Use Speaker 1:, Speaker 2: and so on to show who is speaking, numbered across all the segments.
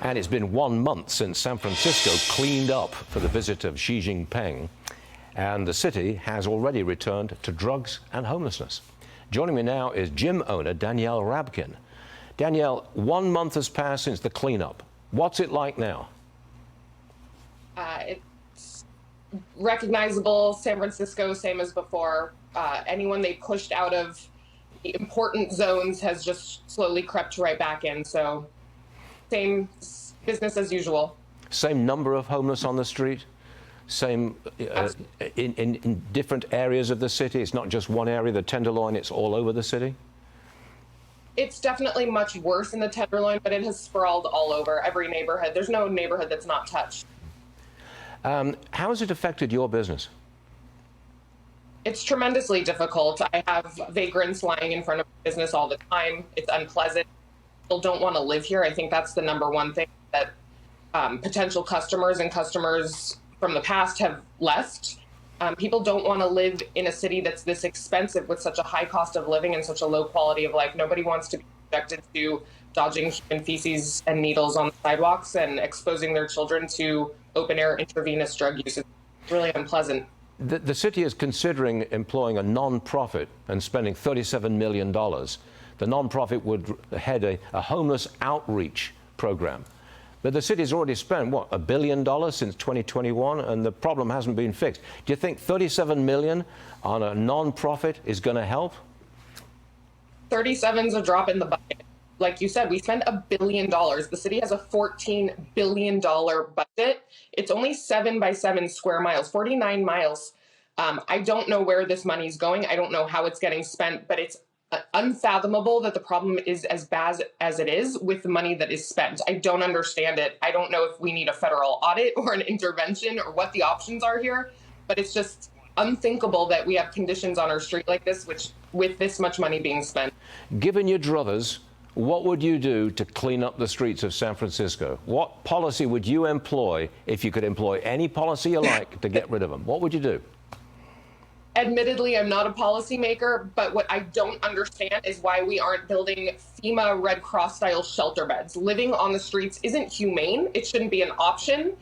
Speaker 1: And it's been 1 month since San Francisco cleaned up for the visit of Xi Jinping. And the city has already returned to drugs and homelessness. Joining me now is gym owner Danielle Rabkin. Danielle, 1 month has passed since the cleanup. What's it like now?
Speaker 2: It's recognizable, San Francisco, same as before. Anyone they pushed out of the important zones has just slowly crept right back in. So same business as usual.
Speaker 1: Same number of homeless on the street? Same in different areas of the city? It's not just one area, the Tenderloin, it's all over the city?
Speaker 2: It's definitely much worse in the Tenderloin, but it has sprawled all over every neighborhood. There's no neighborhood that's not touched.
Speaker 1: How has it affected your business?
Speaker 2: It's tremendously difficult. I have vagrants lying in front of my business all the time. It's unpleasant. People don't want to live here. I think that's the number one thing that potential customers and customers from the past have left. People don't want to live in a city that's this expensive with such a high cost of living and such a low quality of life. Nobody wants to be subjected to dodging human feces and needles on the sidewalks and exposing their children to open air intravenous drug use. It's really unpleasant.
Speaker 1: The city is considering employing a non-profit and spending $37 million. The non-profit would head a homeless outreach program. But the city's already spent, what, $1 billion since 2021, and the problem hasn't been fixed. Do you think $37 million on a non-profit is going to help?
Speaker 2: 37's a drop in the bucket. Like you said, we spend $1 billion. The city has a $14 billion budget. It's only 7 by 7 square miles, 49 miles. I don't know where this money's going. I don't know how it's getting spent, but it's unfathomable that the problem is as bad as it is with the money that is spent. I don't understand it. I don't know if we need a federal audit or an intervention or what the options are here, but it's just unthinkable that we have conditions on our street like this, which with this much money being spent.
Speaker 1: Given your druthers, what would you do to clean up the streets of San Francisco? What policy would you employ if you could employ any policy you like to get rid of them? What would you do?
Speaker 2: Admittedly, I'm not a policymaker, but what I don't understand is why we aren't building FEMA Red Cross style shelter beds. Living on the streets isn't humane. It shouldn't be an option.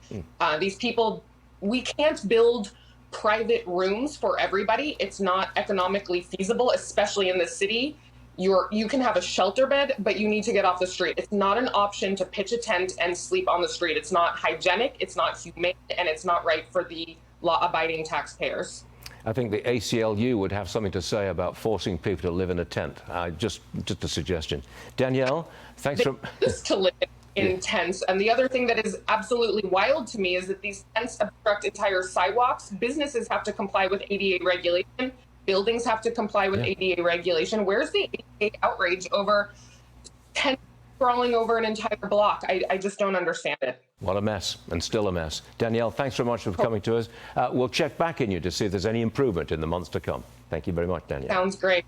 Speaker 2: These people, we can't build private rooms for everybody. It's not economically feasible, especially in the city. You can have a shelter bed, but you need to get off the street. It's not an option to pitch a tent and sleep on the street. It's not hygienic, it's not humane, and it's not right for the law-abiding taxpayers.
Speaker 1: I think the ACLU would have something to say about forcing people to live in a tent. Just a suggestion. Danielle, thanks for...
Speaker 2: Just to live in tents. And the other thing that is absolutely wild to me is that these tents obstruct entire sidewalks. Businesses have to comply with ADA regulation. Buildings have to comply with ADA regulation. Where's the ADA outrage over tents crawling over an entire block? I just don't understand it.
Speaker 1: What a mess, and still a mess. Danielle, thanks so much for coming to us. We'll check back in you to see if there's any improvement in the months to come. Thank you very much, Danielle.
Speaker 2: Sounds great.